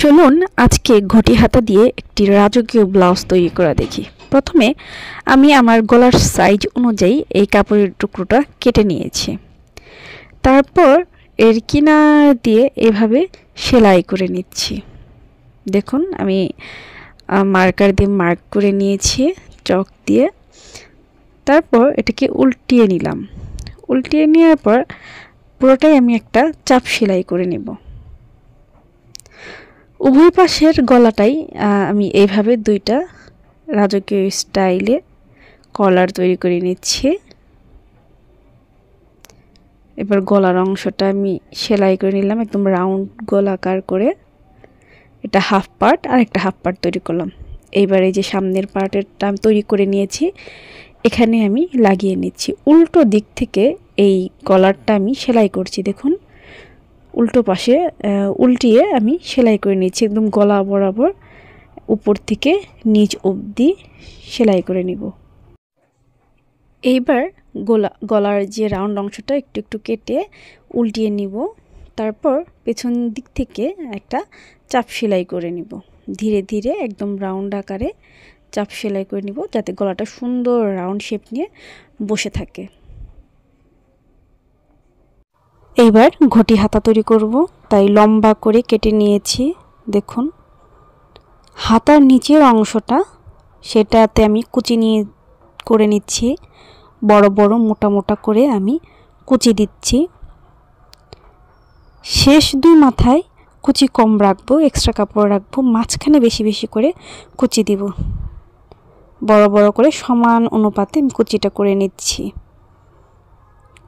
চলুন আজকে ঘটি হাতা দিয়ে একটি রাজকীয় ব্লাউজ তৈরি করা দেখি। প্রথমে আমি আমার গলার সাইজ অনুযায়ী এই কাপড়ের টুকরোটা কেটে নিয়েছি। তারপর এর কিনার দিয়ে এভাবে সেলাই করে নিচ্ছি। দেখুন আমি মার্কার দিয়ে মার্ক করে নিয়েছি চক দিয়ে। তারপর এটাকে উল্টিয়ে নিলাম। উল্টিয়ে নেওয়ার পর পুরোটাই আমি একটা চাপ সেলাই করে নেব। উভয় পাশের গলাটাই আমি এইভাবে দুইটা রাজকীয় স্টাইলে কলার তৈরি করে নিচ্ছি। এবার গলার অংশটা আমি সেলাই করে নিলাম একদম রাউন্ড গোলাকার করে। এটা হাফ পার্ট আর একটা হাফ পার্ট তৈরি করলাম। এইবার এই যে সামনের পার্টেরটা আমি তৈরি করে নিয়েছি, এখানে আমি লাগিয়ে নিচ্ছি। উল্টো দিক থেকে এই কলারটা আমি সেলাই করছি। দেখুন উল্টো পাশে উল্টিয়ে আমি সেলাই করে নিচ্ছি একদম গলা বরাবর উপর থেকে নিচ অবধি সেলাই করে নিব। এইবার গলার যে রাউন্ড অংশটা একটু একটু কেটে উল্টিয়ে নিব। তারপর পেছন দিক থেকে একটা চাপ সেলাই করে নিব। ধীরে ধীরে একদম রাউন্ড আকারে চাপ সেলাই করে নিব যাতে গলাটা সুন্দর রাউন্ড শেপ নিয়ে বসে থাকে। এইবার ঘটি হাতা তৈরি করব, তাই লম্বা করে কেটে নিয়েছি। দেখুন হাতার নিচের অংশটা সেটাতে আমি কুচি করে নিচ্ছি। বড় বড় মোটা মোটা করে আমি কুচি দিচ্ছি। শেষ দুই মাথায় কুচি কম রাখবো, এক্সট্রা কাপড় রাখবো। মাঝখানে বেশি বেশি করে কুচি দিব। বড় বড় করে সমান অনুপাতে আমি কুচিটা করে নিচ্ছি।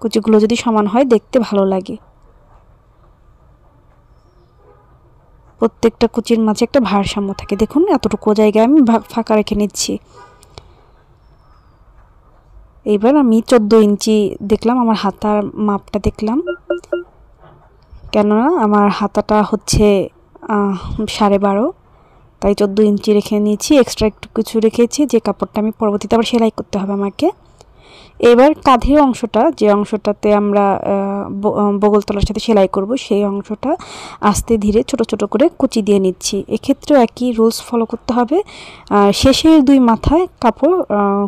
কুচিগুলো যদি সমান হয় দেখতে ভালো লাগে। প্রত্যেকটা কুচির মাঝে একটা ভারসাম্য থাকে। দেখুন এতটুকু জায়গায় আমি ফাঁকা রেখে নিচ্ছি। এইবার আমি 14 ইঞ্চি দেখলাম, আমার হাতার মাপটা দেখলাম, কেননা আমার হাতাটা হচ্ছে 12.5, তাই 14 ইঞ্চি রেখে নিয়েছি। এক্সট্রা একটু কিছু রেখেছি যে কাপড়টা আমি পরবর্তীতে আবার সেলাই করতে হবে আমাকে। এবার কাঁধের অংশটা, যে অংশটাতে আমরা বগল তলার সাথে সেলাই করব, সেই অংশটা আস্তে ধীরে ছোট ছোট করে কুচি দিয়ে নিচ্ছি। এক্ষেত্রেও একই রুলস ফলো করতে হবে। শেষের দুই মাথায় কাপড়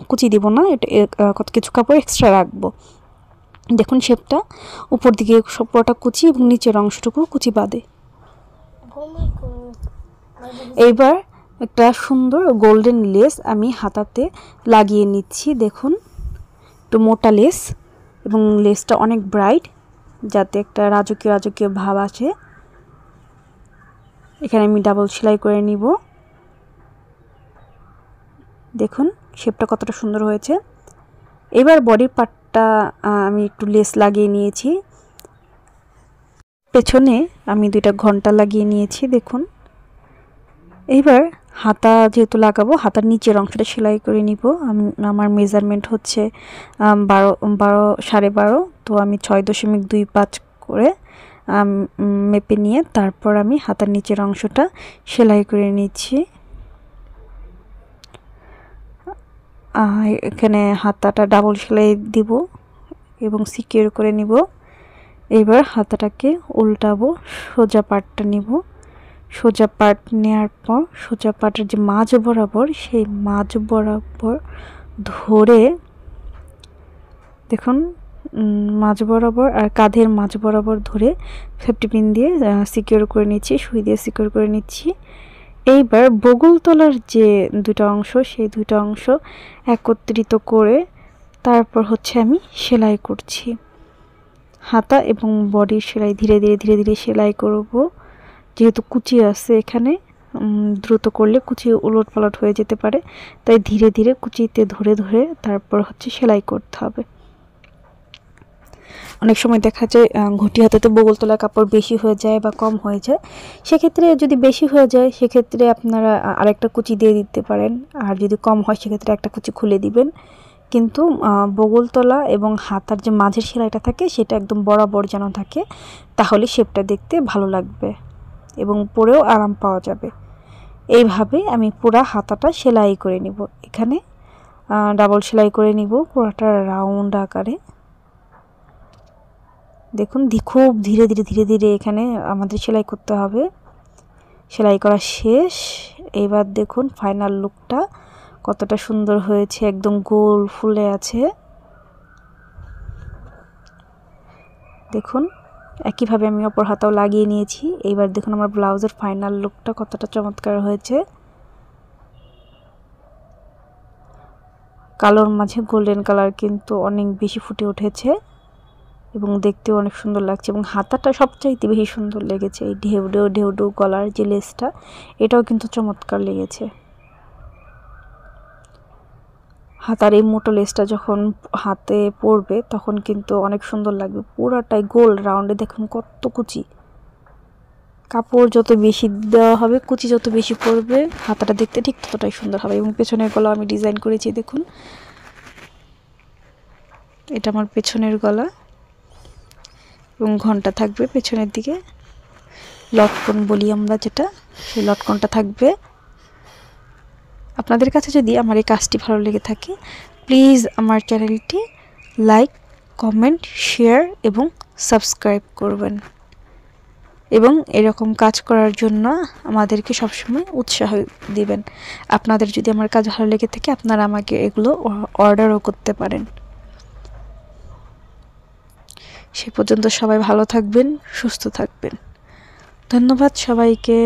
কুচি দিব না, এটা কিছু কাপড় এক্সট্রা রাখবো। দেখুন শেপটা উপর দিকে পুরোটা কুচি এবং নিচের অংশটুকু কুচি বাদে। এইবার একটা সুন্দর গোল্ডেন লেস আমি হাতাতে লাগিয়ে নিচ্ছি। দেখুন একটু মোটা লেস এবং লেসটা অনেক ব্রাইট, যাতে একটা রাজকীয় রাজকীয় ভাব আসে। এখানে আমি ডাবল সেলাই করে নিব। দেখুন শেপটা কতটা সুন্দর হয়েছে। এবার বডির পার্টটা আমি একটু লেস লাগিয়ে নিয়েছি। পেছনে আমি দুইটা ঘন্টা লাগিয়ে নিয়েছি। দেখুন এইবার হাতা যেহেতু লাগাবো, হাতার নিচের অংশটা সেলাই করে নিব। আমার মেজারমেন্ট হচ্ছে 12.5, তো আমি 6.25 করে মেপে নিয়ে তারপর আমি হাতার নিচের অংশটা সেলাই করে নিচ্ছি। এখানে হাতাটা ডাবল সেলাই দিব এবং সিকিউর করে নিব। এবার হাতাটাকে উল্টাবো, সোজা পাটটা নিব। সোজা পাট নেওয়ার পর সোজা পাটের যে মাঝ বরাবর, সেই মাঝ বরাবর ধরে দেখুন মাঝ বরাবর আর কাঁধের মাঝ বরাবর ধরে সেফটি পিন দিয়ে সিকিউর করে নিচ্ছি, সুই দিয়ে সিকিউর করে নিচ্ছি। এইবার বগল তলার যে দুটো অংশ, সেই দুটো অংশ একত্রিত করে তারপর হচ্ছে আমি সেলাই করছি। হাতা এবং বডির সেলাই ধীরে ধীরে ধীরে ধীরে সেলাই করব। যেহেতু কুচি আছে এখানে, দ্রুত করলে কুচি উলট পালট হয়ে যেতে পারে, তাই ধীরে ধীরে কুচিতে ধরে ধরে তারপর হচ্ছে সেলাই করতে হবে। অনেক সময় দেখা যায় ঘটি হাতাতে বগল তলার কাপড় বেশি হয়ে যায় বা কম হয়ে যায়। সেক্ষেত্রে যদি বেশি হয়ে যায় সেক্ষেত্রে আপনারা আরেকটা কুচি দিয়ে দিতে পারেন, আর যদি কম হয় সেক্ষেত্রে একটা কুচি খুলে দিবেন। কিন্তু বগল তলা এবং হাতার যে মাঝের সেলাইটা থাকে সেটা একদম বরাবর যেন থাকে, তাহলে শেপটা দেখতে ভালো লাগবে এবং পরেও আরাম পাওয়া যাবে। এইভাবে আমি পুরা হাতাটা সেলাই করে নিব। এখানে ডাবল সেলাই করে নিব পুরোটা রাউন্ড আকারে। দেখুন খুব ধীরে ধীরে ধীরে ধীরে এখানে আমাদের সেলাই করতে হবে। সেলাই করা শেষ। এবার দেখুন ফাইনাল লুকটা কতটা সুন্দর হয়েছে, একদম গোল ফুলে আছে। দেখুন একইভাবে আমি অপর হাতাও লাগিয়ে নিয়েছি। এইবার দেখুন আমার ব্লাউজের ফাইনাল লুকটা কতটা চমৎকার হয়েছে। কালোর মাঝে গোল্ডেন কালার কিন্তু অনেক বেশি ফুটে উঠেছে এবং দেখতেও অনেক সুন্দর লাগছে, এবং হাতাটা সবচাইতে বেশি সুন্দর লেগেছে। এই ঢেউ ঢেউ গলার যে লেসটা, এটাও কিন্তু চমৎকার লেগেছে। হাতার এই মোটো লেসটা যখন হাতে পরবে তখন কিন্তু অনেক সুন্দর লাগবে। পুরাটাই গোল রাউন্ডে দেখুন কত কুচি। কাপড় যত বেশি দেওয়া হবে, কুচি যত বেশি পড়বে, হাতাটা দেখতে ঠিক ততটাই সুন্দর হবে। এবং পেছনের গলা আমি ডিজাইন করেছি দেখুন, এটা আমার পেছনের গলা এবং ঘন্টা থাকবে পেছনের দিকে, লটকন বলি আমরা যেটা, সেই লটকনটা থাকবে। আপনাদের কাছে যদি আমার এই কাজটি ভালো লেগে থাকে, প্লিজ আমার চ্যানেলটি লাইক, কমেন্ট, শেয়ার এবং সাবস্ক্রাইব করবেন, এবং এরকম কাজ করার জন্য আমাদেরকে সবসময় উৎসাহ দিবেন। আপনাদের যদি আমার কাজ ভালো লেগে থাকে, আপনারা আমাকে এগুলো অর্ডারও করতে পারেন। সে পর্যন্ত সবাই ভালো থাকবেন, সুস্থ থাকবেন। ধন্যবাদ সবাইকে।